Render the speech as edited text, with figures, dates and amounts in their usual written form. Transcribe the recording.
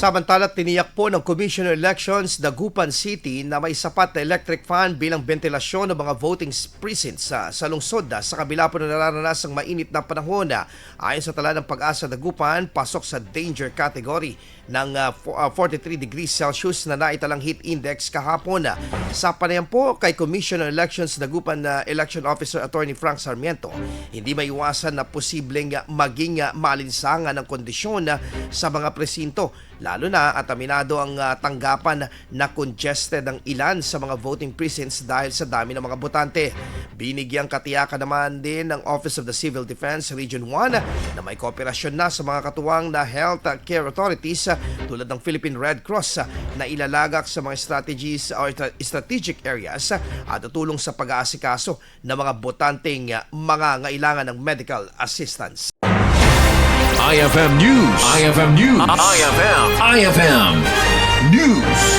Samantala, tiniyak po ng Commission on Elections Dagupan City na may sapat na electric fan bilang bentilasyon ng mga voting precincts sa lungsod sa kabila po ng nararanasang mainit na panahon. Ayon sa tala ng PAGASA Dagupan, pasok sa danger category ng 43 degrees Celsius na naitalang heat index kahapon. Sa panayam po kay Commission on Elections Dagupan Election Officer Atty. Frank Sarmiento, hindi maiiwasan na posibleng maging maalinsangan ng kondisyon sa mga presinto, lalo na at aminado ang tanggapan na congested ang ilan sa mga voting precincts dahil sa dami ng mga botante. Binigyang katiyakan naman din ng Office of the Civil Defense Region 1 na may kooperasyon na sa mga katuwang na health care authorities tulad ng Philippine Red Cross na ilalagak sa mga strategies o strategic areas at tutulong sa pag-aasikaso ng mga botanteng mga ngailangan ng medical assistance. IFM News. IFM News. IFM News.